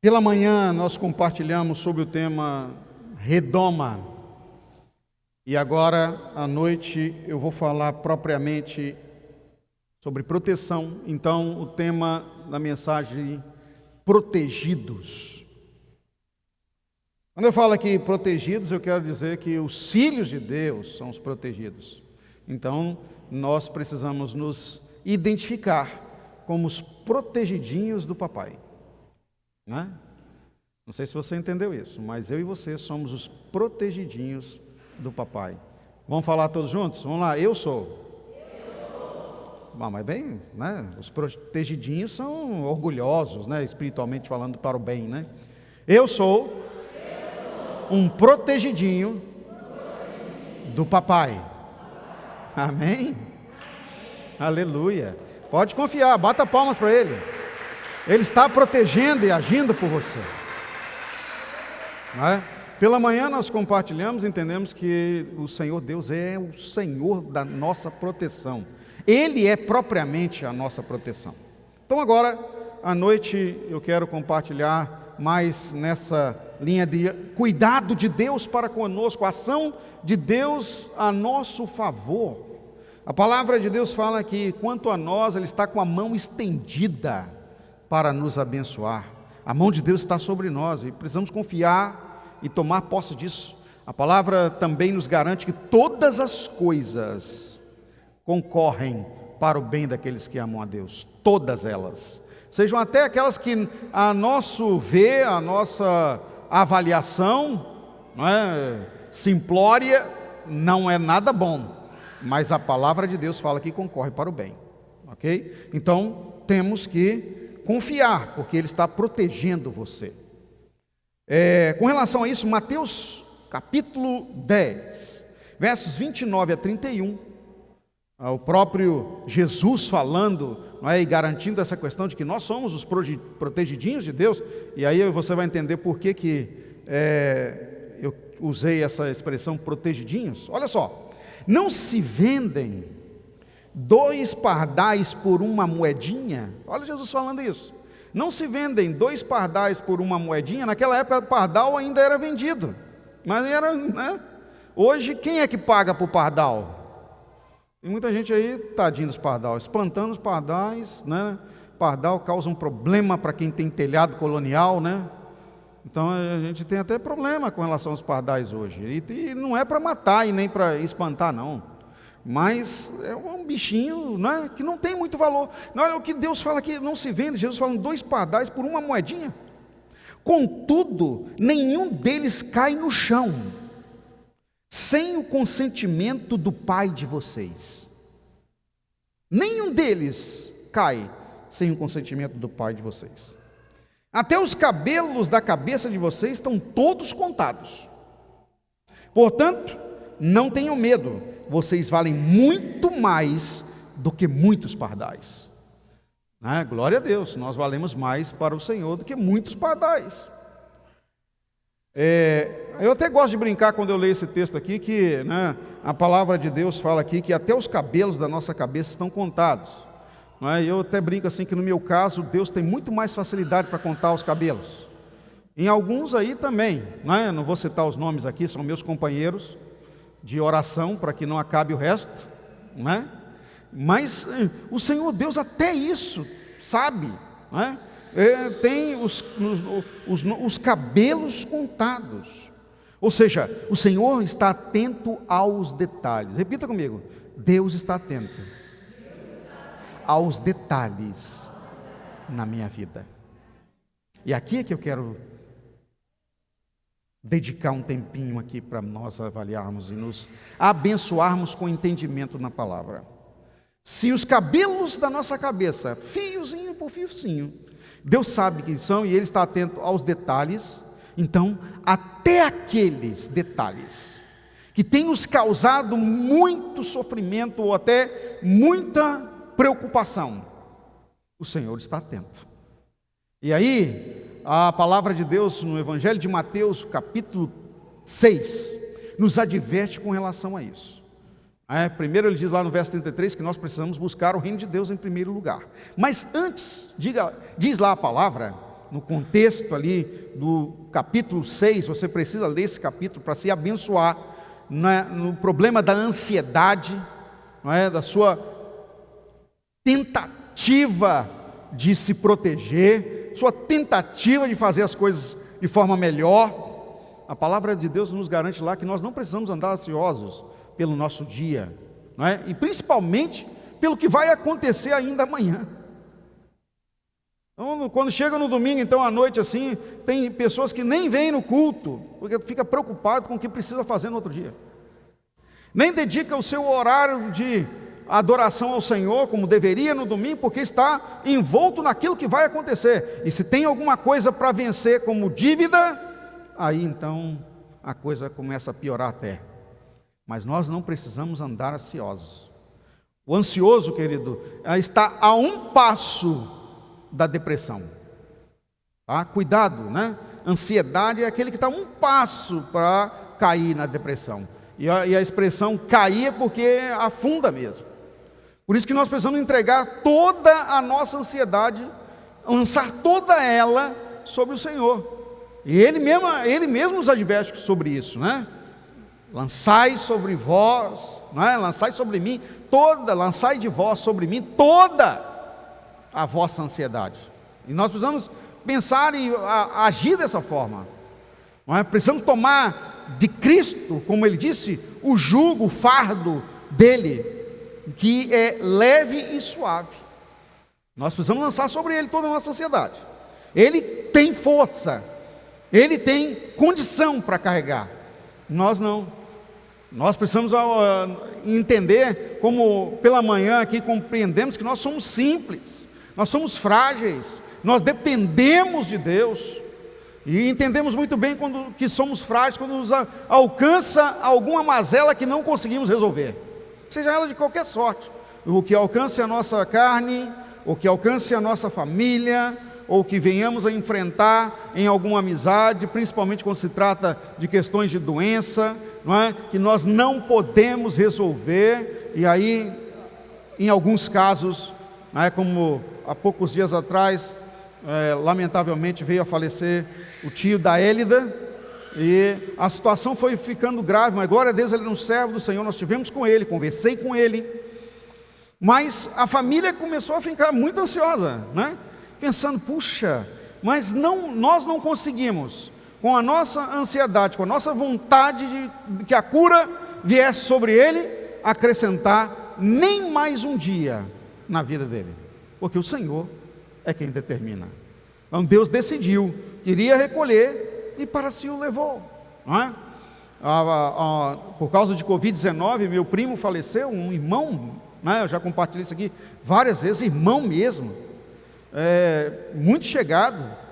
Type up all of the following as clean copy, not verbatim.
Pela manhã nós compartilhamos sobre o tema redoma, e agora à noite eu vou falar propriamente sobre proteção. Então o tema da mensagem, protegidos. Quando eu falo aqui protegidos, eu quero dizer que os filhos de Deus são os protegidos. Então nós precisamos nos identificar como os protegidinhos do papai. Né? Não sei se você entendeu isso, mas eu e você somos os protegidinhos do papai. Vamos falar todos juntos? Vamos lá, eu sou. Bom, mas bem, né? Os protegidinhos são orgulhosos, né? Espiritualmente falando, para o bem, né? Eu sou um protegidinho do papai. Amém? Aleluia. Pode confiar, bata palmas para ele. Ele está protegendo e agindo por você. Não é? Pela manhã nós compartilhamos, entendemos que o Senhor Deus é o Senhor da nossa proteção. Ele é propriamente a nossa proteção. Então agora, à noite, eu quero compartilhar mais nessa linha de cuidado de Deus para conosco, a ação de Deus a nosso favor. A palavra de Deus fala que, quanto a nós, Ele está com a mão estendida para nos abençoar. A mão de Deus está sobre nós e precisamos confiar e tomar posse disso. A palavra também nos garante que todas as coisas concorrem para o bem daqueles que amam a Deus, todas elas, sejam até aquelas que a nosso ver, a nossa avaliação, não é, simplória, não é nada bom, mas a palavra de Deus fala que concorre para o bem, ok? Então temos que confiar, porque Ele está protegendo você. Com relação a isso, Mateus capítulo 10, versos 29 a 31, o próprio Jesus falando, não é, e garantindo essa questão de que nós somos os protegidinhos de Deus, e aí você vai entender por que eu usei essa expressão protegidinhos. Olha só, não se vendem 2 pardais por uma moedinha. Olha Jesus falando isso. Não se vendem 2 pardais por uma moedinha. Naquela época pardal ainda era vendido, mas era, né? Hoje quem é que paga por pardal? Tem muita gente aí, tadinho dos pardais, espantando os pardais, né? Pardal causa um problema para quem tem telhado colonial, né? Então a gente tem até problema com relação aos pardais hoje, e não é para matar e nem para espantar, não. Mas é um bichinho, né, que não tem muito valor. Olha o que Deus fala aqui, não se vende. Jesus fala 2 pardais por uma moedinha. Contudo, nenhum deles cai no chão sem o consentimento do Pai de vocês. Nenhum deles cai sem o consentimento do Pai de vocês. Até os cabelos da cabeça de vocês estão todos contados. Portanto, não tenham medo, vocês valem muito mais do que muitos pardais. Glória a Deus, nós valemos mais para o Senhor do que muitos pardais. Eu até gosto de brincar quando eu leio esse texto aqui, que, né, a palavra de Deus fala aqui que até os cabelos da nossa cabeça estão contados. Eu até brinco assim que no meu caso, Deus tem muito mais facilidade para contar os cabelos. Em alguns aí também, né? Não vou citar os nomes aqui, são meus companheiros de oração para que não acabe o resto, né? Mas o Senhor Deus até isso sabe, né? Tem os cabelos contados, ou seja, o Senhor está atento aos detalhes. Repita comigo: Deus está atento aos detalhes na minha vida. E aqui é que eu quero dedicar um tempinho aqui para nós avaliarmos e nos abençoarmos com entendimento na palavra. Se os cabelos da nossa cabeça, fiozinho por fiozinho, Deus sabe quem são e Ele está atento aos detalhes, então até aqueles detalhes que têm nos causado muito sofrimento ou até muita preocupação, o Senhor está atento. E aí, a palavra de Deus no Evangelho de Mateus, capítulo 6, nos adverte com relação a isso. Primeiro ele diz lá no verso 33 que nós precisamos buscar o reino de Deus em primeiro lugar. Mas antes, diz lá a palavra, no contexto ali do capítulo 6, você precisa ler esse capítulo para se abençoar, no problema da ansiedade, não é? Da sua tentativa de se proteger, sua tentativa de fazer as coisas de forma melhor. A palavra de Deus nos garante lá que nós não precisamos andar ansiosos pelo nosso dia, não é? E principalmente pelo que vai acontecer ainda amanhã. Então, quando chega no domingo, então à noite assim, tem pessoas que nem vêm no culto, porque fica preocupado com o que precisa fazer no outro dia. Nem dedica o seu horário de adoração ao Senhor, como deveria no domingo, porque está envolto naquilo que vai acontecer. E se tem alguma coisa para vencer como dívida, aí então a coisa começa a piorar até. Mas nós não precisamos andar ansiosos. O ansioso, querido, está a um passo da depressão. Tá? Cuidado, né? Ansiedade é aquele que está um passo para cair na depressão. E a expressão cair é porque afunda mesmo. Por isso que nós precisamos entregar toda a nossa ansiedade, lançar toda ela sobre o Senhor. E Ele mesmo nos adverte sobre isso, né? Lançai sobre vós, né? Lançai sobre mim lançai de vós sobre mim toda a vossa ansiedade. E nós precisamos pensar e agir dessa forma. Não é? Precisamos tomar de Cristo, como Ele disse, o jugo, o fardo dele, que é leve e suave. Nós precisamos lançar sobre Ele toda a nossa ansiedade. Ele tem força, Ele tem condição para carregar. Nós não. Nós precisamos entender, como pela manhã aqui compreendemos, que nós somos simples, nós somos frágeis, nós dependemos de Deus, e entendemos muito bem que somos frágeis quando nos alcança alguma mazela que não conseguimos resolver, seja ela de qualquer sorte, o que alcance a nossa carne, o que alcance a nossa família, ou que venhamos a enfrentar em alguma amizade, principalmente quando se trata de questões de doença, não é? Que nós não podemos resolver, e aí, em alguns casos, não é? Como há poucos dias atrás, lamentavelmente veio a falecer o tio da Élida, e a situação foi ficando grave, mas glória a Deus, ele é um servo do Senhor, nós estivemos com ele, conversei com ele, mas a família começou a ficar muito ansiosa, né? Pensando, puxa, mas nós não conseguimos, com a nossa ansiedade, com a nossa vontade de que a cura viesse sobre ele, acrescentar nem mais um dia na vida dele, porque o Senhor é quem determina. Então Deus decidiu, queria recolher e para si o levou, não é? Por causa de Covid-19, meu primo faleceu, um irmão, né? Eu já compartilhei isso aqui várias vezes, irmão mesmo, muito chegado,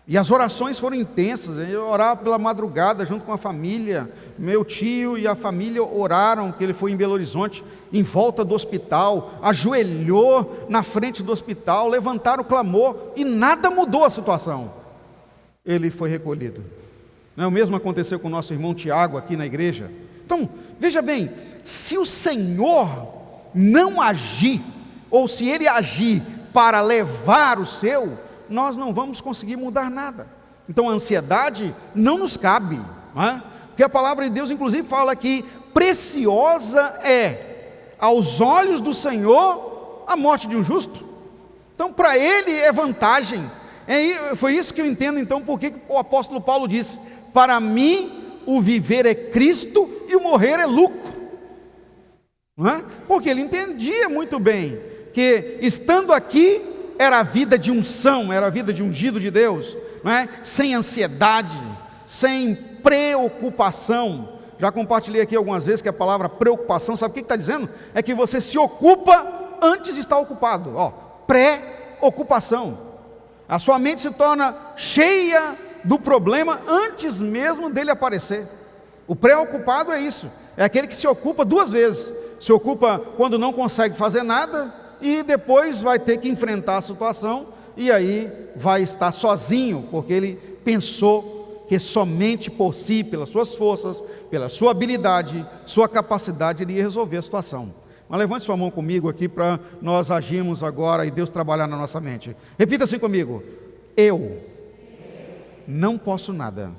e as orações foram intensas. Eu orava pela madrugada junto com a família, meu tio e a família oraram, que ele foi em Belo Horizonte, em volta do hospital, ajoelhou na frente do hospital, levantaram o clamor, e nada mudou a situação. Ele foi recolhido. O mesmo aconteceu com o nosso irmão Tiago aqui na igreja. Então, veja bem, se o Senhor não agir, ou se Ele agir para levar o seu, nós não vamos conseguir mudar nada. Então a ansiedade não nos cabe, não é? Porque a palavra de Deus inclusive fala que preciosa é aos olhos do Senhor a morte de um justo. Então para ele é vantagem. Foi isso que eu entendo então porque o apóstolo Paulo disse: para mim o viver é Cristo e o morrer é lucro, não é? Porque ele entendia muito bem que estando aqui era a vida de unção, era a vida de ungido de Deus, não é? Sem ansiedade, sem preocupação. Já compartilhei aqui algumas vezes que a palavra preocupação, sabe o que está dizendo? É que você se ocupa antes de estar ocupado, pré-ocupação. A sua mente se torna cheia do problema antes mesmo dele aparecer. O pré-ocupado é isso, é aquele que se ocupa duas vezes, se ocupa quando não consegue fazer nada, e depois vai ter que enfrentar a situação, e aí vai estar sozinho, porque ele pensou que somente por si, pelas suas forças, pela sua habilidade, sua capacidade, ele ia resolver a situação. Mas levante sua mão comigo aqui para nós agirmos agora e Deus trabalhar na nossa mente. Repita assim comigo: Eu não posso nada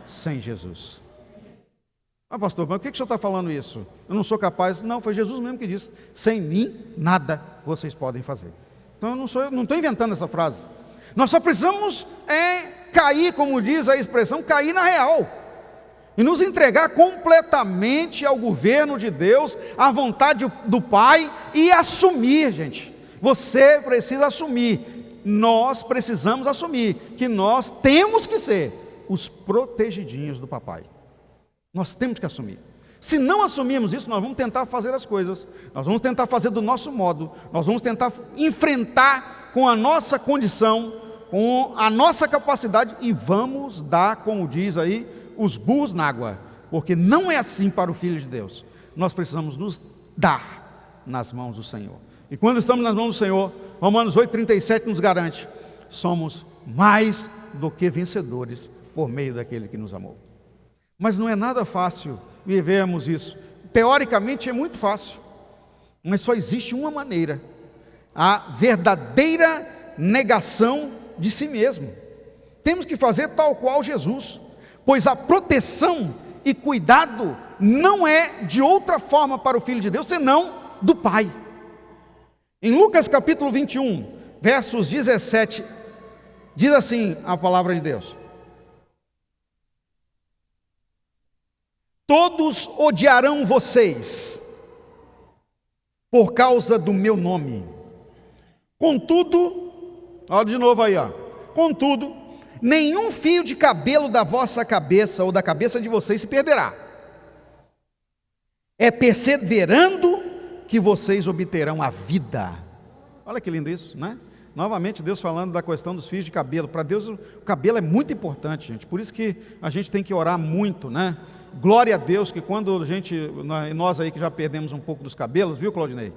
sem Jesus. Ah, pastor, mas por que o senhor está falando isso? Eu não sou capaz. Não, foi Jesus mesmo que disse: sem mim, nada vocês podem fazer. Então eu não estou inventando essa frase. Nós só precisamos cair, como diz a expressão, cair na real. E nos entregar completamente ao governo de Deus, à vontade do Pai, e assumir, gente. Você precisa assumir, nós precisamos assumir, que nós temos que ser os protegidinhos do papai. Nós temos que assumir. Se não assumirmos isso, nós vamos tentar fazer as coisas, nós vamos tentar fazer do nosso modo, nós vamos tentar enfrentar com a nossa condição, com a nossa capacidade, e vamos dar, como diz aí, os burros na água, porque não é assim para o Filho de Deus. Nós precisamos nos dar nas mãos do Senhor. E quando estamos nas mãos do Senhor, Romanos 8,37 nos garante: somos mais do que vencedores por meio daquele que nos amou. Mas não é nada fácil vivermos isso. Teoricamente é muito fácil, mas só existe uma maneira: a verdadeira negação de si mesmo. Temos que fazer tal qual Jesus, pois a proteção e cuidado não é de outra forma para o Filho de Deus, senão do Pai. Em Lucas capítulo 21, versos 17, diz assim a palavra de Deus: todos odiarão vocês por causa do meu nome. Contudo, olha de novo aí, ó. Contudo, nenhum fio de cabelo da vossa cabeça ou da cabeça de vocês se perderá. É perseverando que vocês obterão a vida. Olha que lindo isso, né? Novamente Deus falando da questão dos fios de cabelo. Para Deus o cabelo é muito importante, gente. Por isso que a gente tem que orar muito, né? Glória a Deus que quando nós aí que já perdemos um pouco dos cabelos, viu, Claudinei?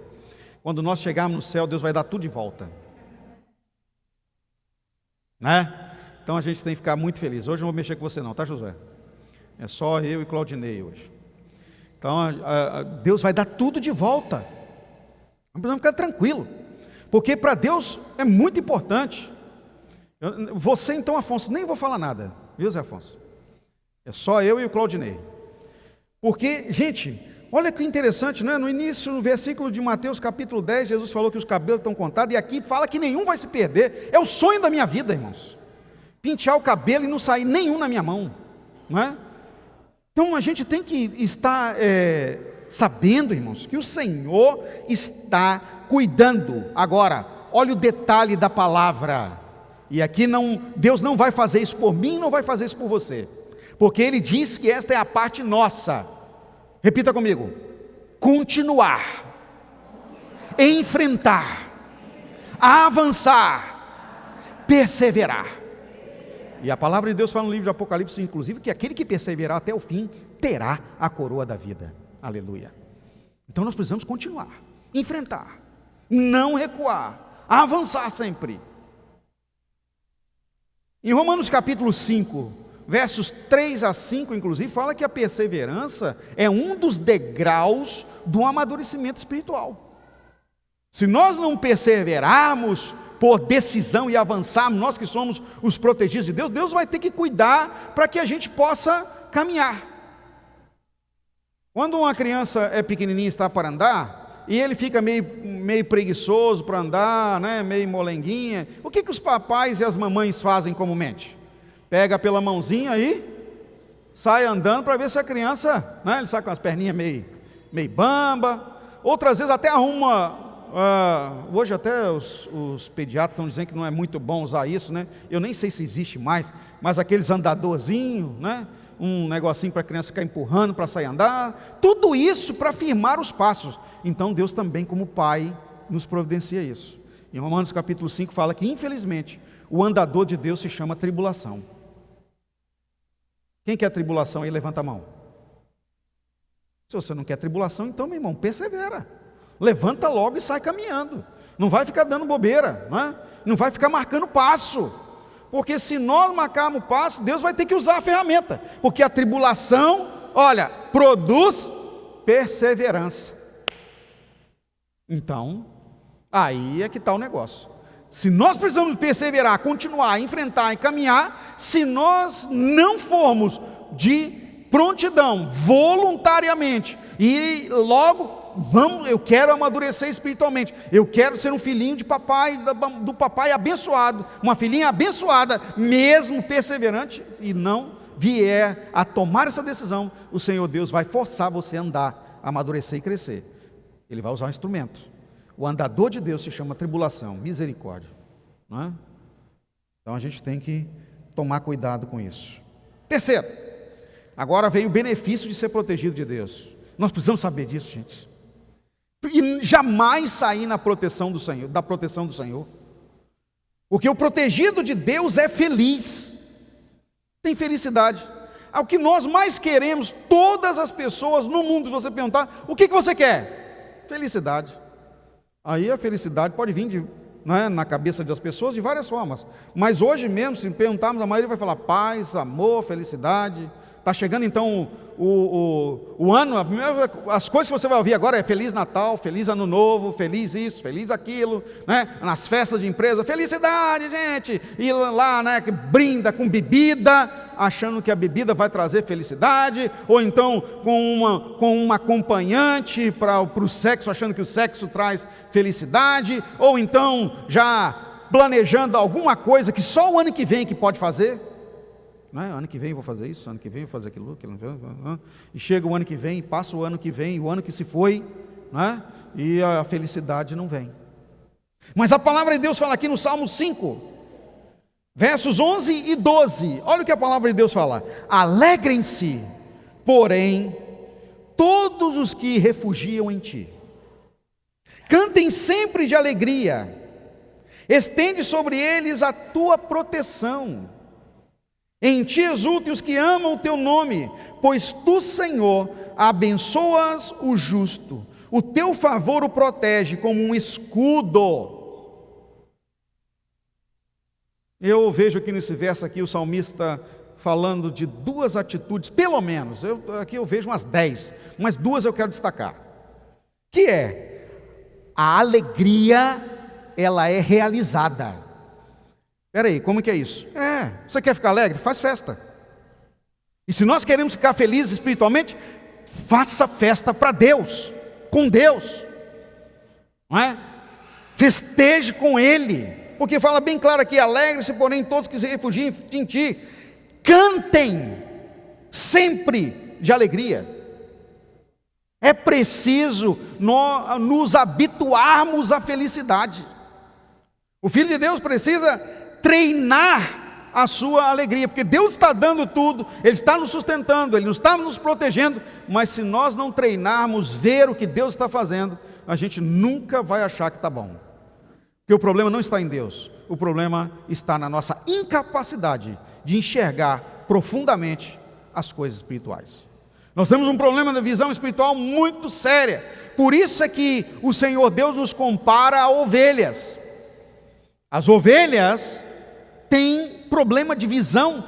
Quando nós chegarmos no céu, Deus vai dar tudo de volta, né? Então a gente tem que ficar muito feliz. Hoje eu não vou mexer com você não, tá, José? É só eu e Claudinei hoje. Então Deus vai dar tudo de volta. Não precisamos ficar tranquilo, porque para Deus é muito importante. Você então, Afonso, nem vou falar nada, viu, Zé Afonso? É só eu e o Claudinei. Porque, gente, olha que interessante, não é? No início, no versículo de Mateus capítulo 10, Jesus falou que os cabelos estão contados, e aqui fala que nenhum vai se perder. É o sonho da minha vida, irmãos, pentear o cabelo e não sair nenhum na minha mão, não é? Então a gente tem que estar sabendo, irmãos, que o Senhor está cuidando. Agora, olha o detalhe da palavra, e aqui Deus não vai fazer isso por mim, não vai fazer isso por você, porque Ele diz que esta é a parte nossa. Repita comigo: continuar, enfrentar, avançar, perseverar. E a palavra de Deus fala no livro de Apocalipse, inclusive, que aquele que perseverar até o fim terá a coroa da vida. Aleluia. Então nós precisamos continuar, enfrentar, não recuar, avançar sempre. Em Romanos capítulo 5, versos 3 a 5, inclusive, fala que a perseverança é um dos degraus do amadurecimento espiritual. Se nós não perseverarmos por decisão e avançarmos, nós que somos os protegidos de Deus, Deus vai ter que cuidar para que a gente possa caminhar. Quando uma criança é pequenininha e está para andar, e ele fica meio preguiçoso para andar, né, meio molenguinha, o que os papais e as mamães fazem comumente? Pega pela mãozinha e sai andando para ver se a criança, né, ele sai com as perninhas meio bamba, outras vezes até arruma. Hoje até os pediatras estão dizendo que não é muito bom usar isso, né? Eu nem sei se existe mais, mas aqueles andadorzinhos, né? Um negocinho para a criança ficar empurrando para sair andar, tudo isso para firmar os passos. Então Deus também, como Pai, nos providencia isso. Em Romanos capítulo 5 fala que, infelizmente, o andador de Deus se chama tribulação. Quem quer tribulação aí, levanta a mão. Se você não quer tribulação, então, meu irmão, persevera. Levanta logo e sai caminhando. Não vai ficar dando bobeira, não vai ficar marcando passo. Porque se nós marcarmos passo, Deus vai ter que usar a ferramenta. Porque a tribulação, olha, produz perseverança. Então, aí é que está o negócio. se nós precisamos perseverar, continuar, enfrentar e caminhar, se nós não formos de prontidão, voluntariamente, e logo, eu quero amadurecer espiritualmente, eu quero ser um filhinho de papai, do papai abençoado, uma filhinha abençoada, mesmo perseverante, e não vier a tomar essa decisão, o Senhor Deus vai forçar você a andar, a amadurecer e crescer. Ele vai usar um instrumento. O andador de Deus se chama tribulação, misericórdia, não é? Então a gente tem que tomar cuidado com isso. Terceiro, agora vem o benefício de ser protegido de Deus. Nós precisamos saber disso, gente. E jamais sair na proteção do Senhor, da proteção do Senhor. Porque o protegido de Deus é feliz, tem felicidade. O que nós mais queremos, todas as pessoas no mundo, se você perguntar, o que você quer? Felicidade. Aí a felicidade pode vir na cabeça das pessoas de várias formas. Mas hoje mesmo, se perguntarmos, a maioria vai falar paz, amor, felicidade. Está chegando então o ano, as coisas que você vai ouvir agora é Feliz Natal, Feliz Ano Novo, Feliz isso, Feliz aquilo, né? Nas festas de empresa, felicidade, gente, e lá, né, que brinda com bebida, achando que a bebida vai trazer felicidade, ou então com uma acompanhante para o sexo, achando que o sexo traz felicidade, ou então já planejando alguma coisa que só o ano que vem que pode fazer. Não é? Ano que vem eu vou fazer isso, ano que vem eu vou fazer aquilo, e chega o ano que vem, passa o ano que vem, o ano que se foi, não é? E a felicidade não vem. Mas a palavra de Deus fala aqui no Salmo 5, versos 11 e 12, olha o que a palavra de Deus fala: alegrem-se, porém, todos os que refugiam em ti, cantem sempre de alegria, estende sobre eles a tua proteção. Em ti exultem os que amam o teu nome, pois tu, Senhor, abençoas o justo, o teu favor o protege como um escudo. Eu vejo aqui nesse verso aqui o salmista falando de duas atitudes, pelo menos, aqui eu vejo umas 10, mas duas eu quero destacar, que é, a alegria, ela é realizada. Espera aí, como que é isso? Você quer ficar alegre? Faz festa. E se nós queremos ficar felizes espiritualmente, faça festa para Deus, com Deus, não é? Festeje com Ele, porque fala bem claro aqui: alegre-se, porém, todos que se refugiam em ti, cantem sempre de alegria. É preciso nos habituarmos à felicidade. O Filho de Deus precisa treinar a sua alegria, porque Deus está dando tudo, Ele está nos sustentando, Ele está nos protegendo, mas se nós não treinarmos ver o que Deus está fazendo, a gente nunca vai achar que está bom, porque o problema não está em Deus, o problema está na nossa incapacidade de enxergar profundamente as coisas espirituais. Nós temos um problema de visão espiritual muito séria, por isso é que o Senhor Deus nos compara a ovelhas. As ovelhas têm problema de visão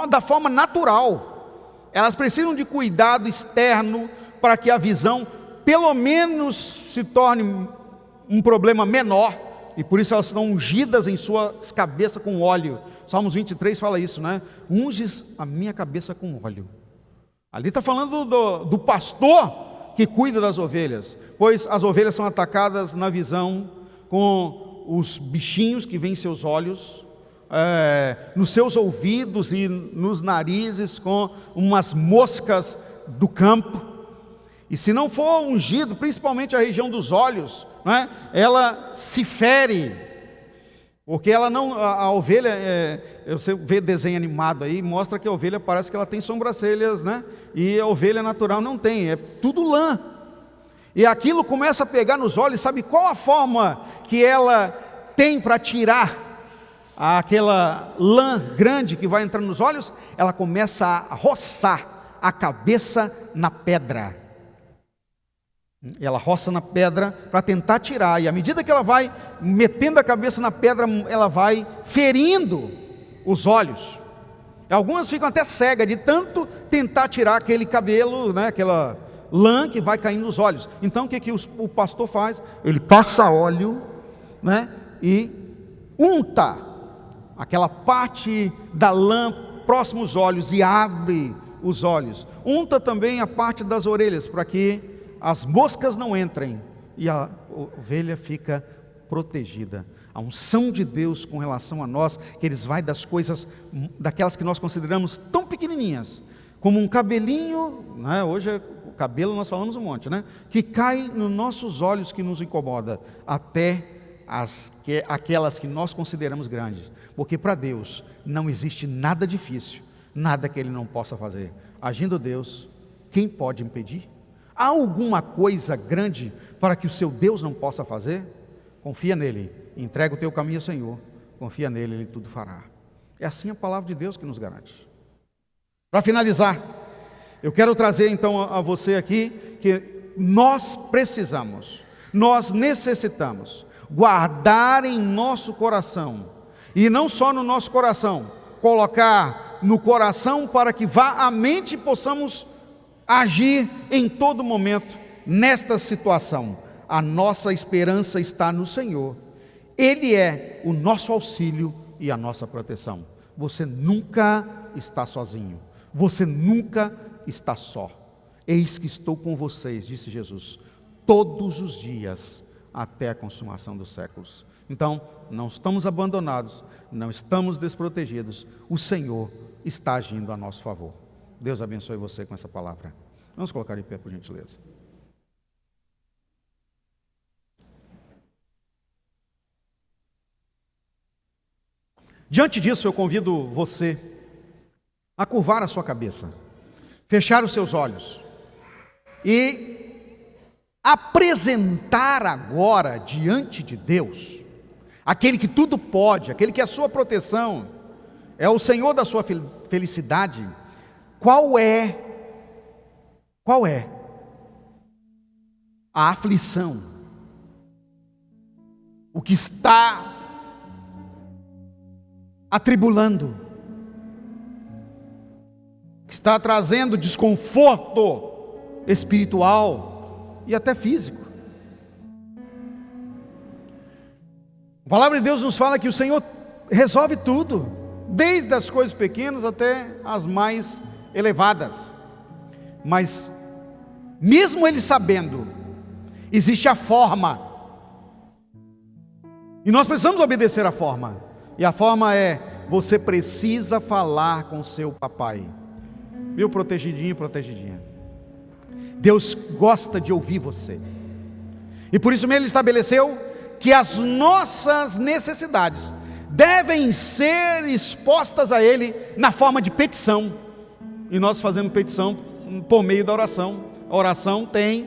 da forma natural. Elas precisam de cuidado externo para que a visão pelo menos se torne um problema menor, e por isso elas estão ungidas em suas cabeças com óleo. Salmos 23 fala isso, né? Unges a minha cabeça com óleo. Ali está falando do pastor que cuida das ovelhas, pois as ovelhas são atacadas na visão com os bichinhos que vêm em seus olhos, nos seus ouvidos e nos narizes, com umas moscas do campo. E se não for ungido, principalmente a região dos olhos, né, ela se fere, porque ela não, a ovelha, você vê desenho animado aí, mostra que a ovelha parece que ela tem sobrancelhas, né? E a ovelha natural não tem, é tudo lã. E aquilo começa a pegar nos olhos. Sabe qual a forma que ela tem para tirar aquela lã grande que vai entrando nos olhos? Ela começa a roçar a cabeça na pedra. Ela roça na pedra para tentar tirar, e à medida que ela vai metendo a cabeça na pedra, ela vai ferindo os olhos. Algumas ficam até cegas de tanto tentar tirar aquele cabelo, né, aquela lã que vai caindo nos olhos. Então o que o pastor faz? Ele passa óleo, né, e unta aquela parte da lã próximo aos olhos e abre os olhos. Unta também a parte das orelhas, para que as moscas não entrem e a ovelha fica protegida. A unção de Deus com relação a nós, que eles vai das coisas, daquelas que nós consideramos tão pequenininhas, como um cabelinho, né? Hoje o cabelo nós falamos um monte, né? Que cai nos nossos olhos, que nos incomoda, até aquelas que nós consideramos grandes, porque para Deus não existe nada difícil, nada que Ele não possa fazer. Agindo Deus, quem pode impedir? Há alguma coisa grande para que o seu Deus não possa fazer? Confia nele, entrega o teu caminho ao Senhor, confia nele, Ele tudo fará. É assim a palavra de Deus que nos garante. Para finalizar, eu quero trazer então a você aqui, que nós precisamos, nós necessitamos guardar em nosso coração, e não só no nosso coração, colocar no coração para que vá à mente e possamos agir em todo momento nesta situação. A nossa esperança está no Senhor, Ele é o nosso auxílio e a nossa proteção. Você nunca está sozinho, você nunca está só. Eis que estou com vocês, disse Jesus, todos os dias até a consumação dos séculos. Então, não estamos abandonados, não estamos desprotegidos, o Senhor está agindo a nosso favor. Deus abençoe você com essa palavra. Vamos colocar de pé, por gentileza. Diante disso, eu convido você a curvar a sua cabeça, fechar os seus olhos e apresentar agora diante de Deus, aquele que tudo pode, aquele que é a sua proteção, é o Senhor da sua felicidade. Qual é a aflição, o que está atribulando, que está trazendo desconforto espiritual e até físico? A palavra de Deus nos fala que o Senhor resolve tudo, desde as coisas pequenas até as mais elevadas. Mas mesmo Ele sabendo, existe a forma, e nós precisamos obedecer a forma. E a forma é: você precisa falar com seu papai. Meu protegidinho, protegidinha, Deus gosta de ouvir você, e por isso mesmo Ele estabeleceu que as nossas necessidades devem ser expostas a Ele na forma de petição. E nós fazemos petição por meio da oração. A oração tem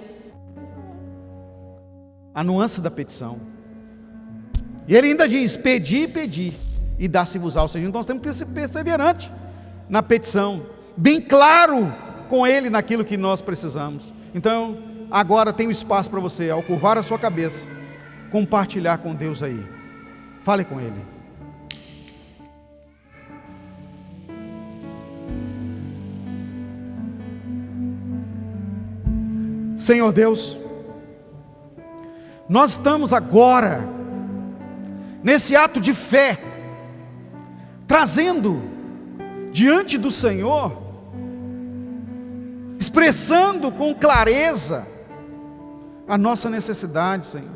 a nuance da petição. E Ele ainda diz: pedi, pedi, e dá-se-vos-á. Ou seja, nós temos que ser perseverantes na petição, bem claro com Ele naquilo que nós precisamos. Então, agora tem um espaço para você, ao curvar a sua cabeça, compartilhar com Deus aí. Fale com Ele. Senhor Deus, nós estamos agora nesse ato de fé, trazendo diante do Senhor, expressando com clareza a nossa necessidade, Senhor,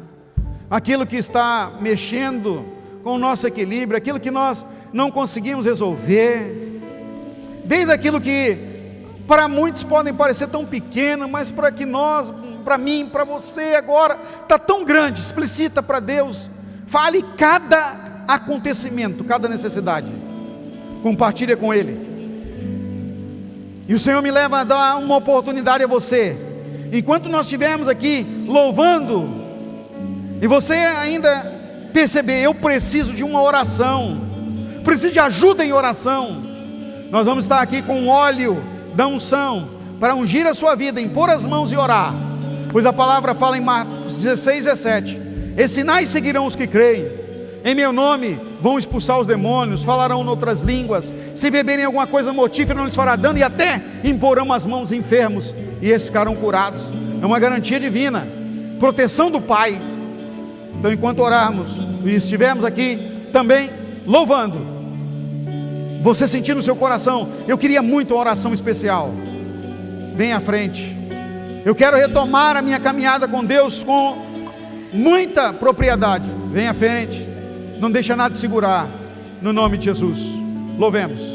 aquilo que está mexendo com o nosso equilíbrio, aquilo que nós não conseguimos resolver, desde aquilo que para muitos podem parecer tão pequeno, mas para que nós, para mim, para você agora, está tão grande. Explicita para Deus, fale cada acontecimento, cada necessidade, compartilha com Ele. E o Senhor me leva a dar uma oportunidade a você, enquanto nós estivermos aqui louvando, e você ainda perceber: eu preciso de uma oração, preciso de ajuda em oração. Nós vamos estar aqui com óleo da unção, para ungir a sua vida, impor as mãos e orar, pois a palavra fala em Marcos 16:17, e sinais seguirão os que creem, em meu nome vão expulsar os demônios, falarão em outras línguas, se beberem alguma coisa mortífera não lhes fará dano, e até imporão as mãos enfermos, e esses ficarão curados. É uma garantia divina, proteção do Pai. Então, enquanto orarmos e estivermos aqui, também louvando. Você sentir no seu coração, eu queria muito uma oração especial. Vem à frente. Eu quero retomar a minha caminhada com Deus com muita propriedade. Vem à frente. Não deixa nada te segurar. No nome de Jesus. Louvemos.